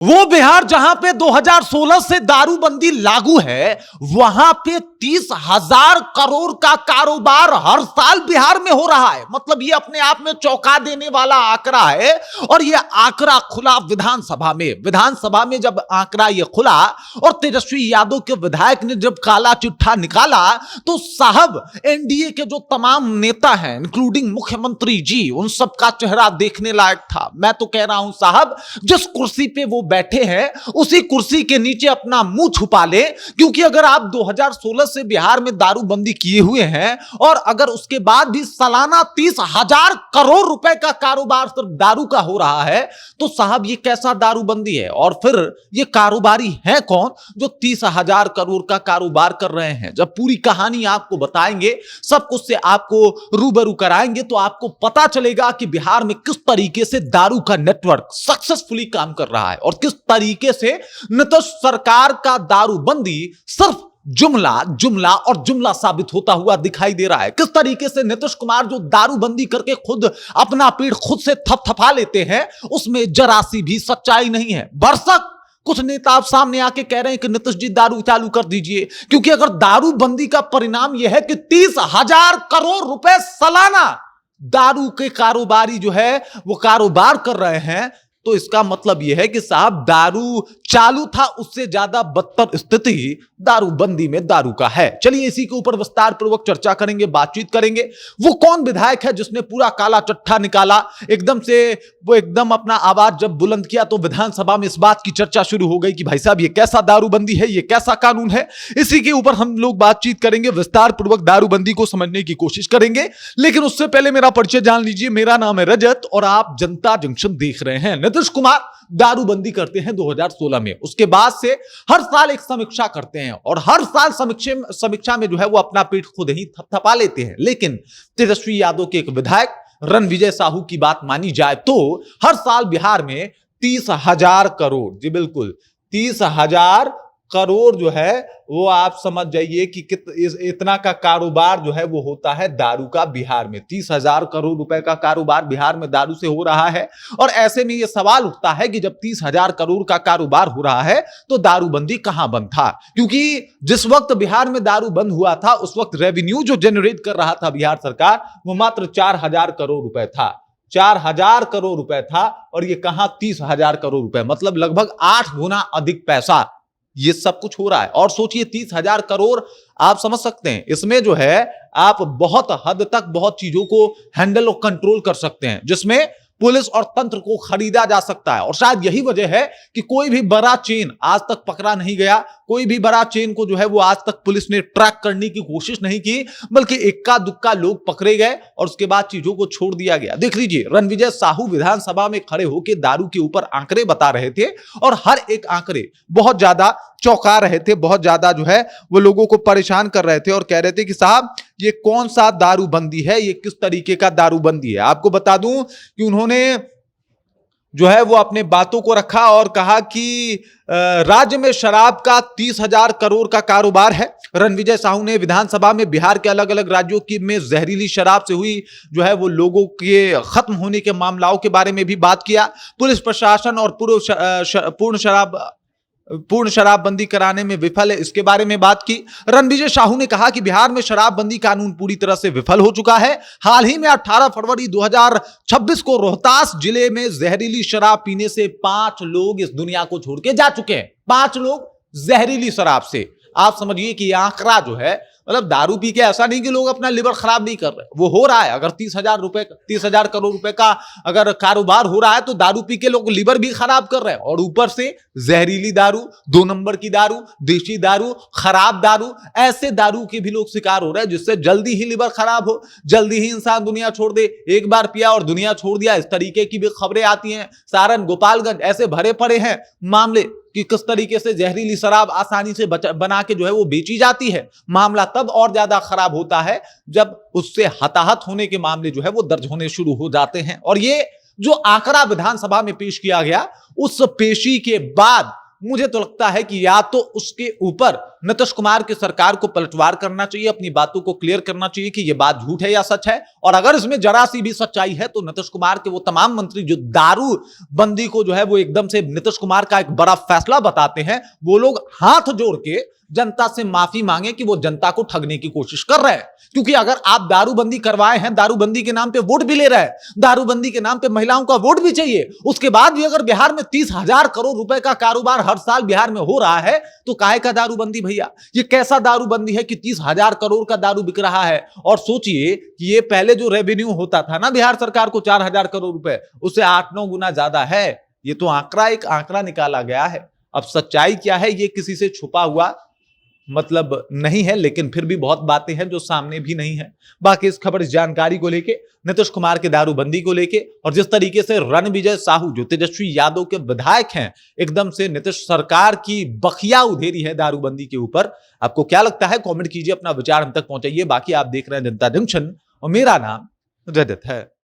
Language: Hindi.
वो बिहार जहां पे 2016 से दारूबंदी लागू है, वहां पे 30,000 करोड़ का कारोबार हर साल बिहार में हो रहा है। मतलब ये अपने आप में चौंका देने वाला आंकड़ा है। और ये आंकड़ा खुला विधानसभा में जब आंकड़ा ये खुला और तेजस्वी यादव के विधायक ने जब काला चिट्ठा निकाला, तो साहब एनडीए के जो तमाम नेता हैं इंक्लूडिंग मुख्यमंत्री जी, उन सबका चेहरा देखने लायक था। मैं तो कह रहा हूं साहब, जिस कुर्सी पे वो बैठे हैं उसी कुर्सी के नीचे अपना मुंह छुपा ले, क्योंकि अगर आप 2016 से बिहार में दारूबंदी किए हुए हैं और अगर उसके बाद भी सालाना 30,000 करोड़ रुपए का कारोबार सिर्फ दारू का हो रहा है, तो साहब ये कैसा दारूबंदी है? और फिर ये कारोबारी है कौन जो 30,000 करोड़ का कारोबार कर रहे हैं? जब पूरी कहानी आपको बताएंगे, सब कुछ से आपको रूबरू कराएंगे, तो आपको पता चलेगा कि बिहार में किस तरीके से दारू का नेटवर्क सक्सेसफुली काम कर रहा है और किस तरीके से नीतीश सरकार का दारूबंदी सिर्फ जुमला साबित होता हुआ दिखाई दे रहा है। किस तरीके से नीतीश कुमार जो दारूबंदी करके खुद अपना पीठ खुद से थपथपा लेते हैं, उसमें जरा सी भी सच्चाई नहीं है। बरसक कुछ नेता आप सामने आके कह रहे हैं कि नीतीश जी दारू चालू कर दीजिए, क्योंकि अगर दारूबंदी का परिणाम यह है कि 30,000 करोड़ रुपए सालाना दारू के कारोबारी जो है वो कारोबार कर रहे हैं, तो इसका मतलब यह है कि साहब दारू चालू था, उससे ज्यादा बदतर स्थिति दारूबंदी में दारू का है। चलिए इसी के ऊपर विस्तार पूर्वक चर्चा करेंगे, बातचीत करेंगे। वो कौन विधायक है जिसने पूरा काला चिट्ठा निकाला, एकदम से वो एकदम अपना आवाज जब बुलंद किया तो विधानसभा में इस बात की चर्चा शुरू हो गई कि भाई साहब ये कैसा दारूबंदी है, ये कैसा कानून है। इसी के ऊपर हम लोग बातचीत करेंगे, विस्तार पूर्वक दारूबंदी को समझने की कोशिश करेंगे। लेकिन उससे पहले मेरा परिचय जान लीजिए। मेरा नाम है रजत और आप जनता जंक्शन देख रहे हैं। नीतीश कुमार दारूबंदी करते हैं 2016 में, उसके बाद से हर साल एक समीक्षा करते हैं और हर साल समीक्षा में जो है वो अपना पीठ खुद ही थपथपा लेते हैं। लेकिन तेजस्वी यादव के एक विधायक रणविजय साहू की बात मानी जाए तो हर साल बिहार में 30,000 करोड़, जी बिल्कुल 30,000 करोड़ जो है वो आप समझ जाइए कि इतना का कारोबार जो है वो होता है दारू का बिहार में। 30,000 करोड़ रुपए का कारोबार बिहार में दारू से हो रहा है। और ऐसे में ये सवाल उठता है कि जब 30,000 करोड़ का कारोबार हो रहा है तो दारूबंदी कहां बंद था? क्योंकि जिस वक्त बिहार में दारू बंद हुआ था उस वक्त रेवेन्यू जो जनरेट कर रहा था बिहार सरकार, वो मात्र 4,000 करोड़ रुपए था। 4,000 करोड़ रुपए था और ये कहां 30,000 करोड़ रुपए, मतलब लगभग 8 गुना अधिक पैसा ये सब कुछ हो रहा है। और सोचिए 30,000 करोड़, आप समझ सकते हैं इसमें जो है आप बहुत हद तक बहुत चीजों को हैंडल और कंट्रोल कर सकते हैं, जिसमें पुलिस और तंत्र को खरीदा जा सकता है। और शायद यही वजह है कि कोई भी बड़ा चेन आज तक पकड़ा नहीं गया, कोई भी बड़ा चेन को जो है वो आज तक पुलिस ने ट्रैक करने की कोशिश नहीं की, बल्कि इक्का दुक्का लोग पकड़े गए और उसके बाद चीजों को छोड़ दिया गया। देख लीजिए रणविजय साहू विधानसभा में खड़े होकर दारू के ऊपर आंकड़े बता रहे थे और हर एक आंकड़े बहुत ज्यादा चौंका रहे थे, बहुत ज्यादा जो है वो लोगों को परेशान कर रहे थे और कह रहे थे कि साहब ये कौन सा दारूबंदी है, ये किस तरीके का दारूबंदी है। आपको बता दूं कि उन्होंने जो है वो अपने बातों को रखा और कहा कि राज्य में शराब का 30,000 करोड़ का कारोबार है। रणविजय साहू ने विधानसभा में बिहार के अलग अलग राज्यों की में जहरीली शराब से हुई जो है वो लोगों के खत्म होने के मामलों के बारे में भी बात किया। पुलिस प्रशासन और पूर्ण शराबबंदी कराने में विफल है, इसके बारे में बात की। रणविजय साहू ने कहा कि बिहार में शराबबंदी कानून पूरी तरह से विफल हो चुका है। हाल ही में 18 फरवरी 2026 को रोहतास जिले में जहरीली शराब पीने से 5 लोग इस दुनिया को छोड़ के जा चुके हैं। 5 लोग जहरीली शराब से। आप समझिए कि यह आंकड़ा जो है, मतलब दारू पी के ऐसा नहीं कि लोग अपना लिवर खराब नहीं कर रहे, वो हो रहा है। अगर 30,000 करोड़ रुपए का अगर कारोबार हो रहा है तो दारू पी के लोग लिवर भी खराब कर रहे हैं और ऊपर से जहरीली दारू, 2 नंबर की दारू, देशी दारू, खराब दारू, ऐसे दारू के भी लोग शिकार हो रहे हैं जिससे जल्दी ही लिवर खराब हो, जल्दी ही इंसान दुनिया छोड़ दे। एक बार पिया और दुनिया छोड़ दिया, इस तरीके की भी खबरें आती हैं। सारण, गोपालगंज ऐसे भरे पड़े हैं मामले कि किस तरीके से जहरीली शराब आसानी से बना के जो है वो बेची जाती है। मामला तब और ज्यादा खराब होता है जब उससे हताहत होने के मामले जो है वो दर्ज होने शुरू हो जाते हैं। और ये जो आंकड़ा विधानसभा में पेश किया गया, उस पेशी के बाद मुझे तो लगता है कि या तो उसके ऊपर नीतीश कुमार की सरकार को पलटवार करना चाहिए, अपनी बातों को क्लियर करना चाहिए कि यह बात झूठ है या सच है। और अगर इसमें जरा सी भी सच्चाई है तो नीतीश कुमार के वो तमाम मंत्री जो दारू बंदी को जो है वो एकदम से नीतीश कुमार का एक बड़ा फैसला बताते हैं, वो लोग हाथ जोड़ के जनता से माफी मांगे कि वो जनता को ठगने की कोशिश कर रहे हैं। क्योंकि अगर आप दारूबंदी करवाए हैं, दारूबंदी के नाम पे वोट भी ले रहे हैं, दारूबंदी के नाम पे महिलाओं का वोट भी चाहिए, उसके बाद भी अगर बिहार में 30,000 करोड़ रुपए का कारोबार हर साल बिहार में हो रहा है, तो काहे का दारूबंदी भैया? ये कैसा दारूबंदी है कि 30,000 करोड़ का दारू बिक रहा है? और सोचिए कि ये पहले जो रेवेन्यू होता था ना बिहार सरकार को 4,000 करोड़ रुपए, उससे 8-9 गुना ज्यादा है। ये तो एक आंकड़ा निकाला गया है। अब सच्चाई क्या है ये किसी से छुपा हुआ मतलब नहीं है, लेकिन फिर भी बहुत बातें हैं जो सामने भी नहीं है। बाकी इस खबर, इस जानकारी को लेके, नीतीश कुमार के दारूबंदी को लेके और जिस तरीके से रणविजय साहू जो तेजस्वी यादव के विधायक हैं, एकदम से नीतीश सरकार की बखिया उधेरी है दारूबंदी के ऊपर। आपको क्या लगता है? कमेंट कीजिए, अपना विचार हम तक पहुंचाइए। बाकी आप देख रहे हैं जनता जंक्शन और मेरा नाम रजत है।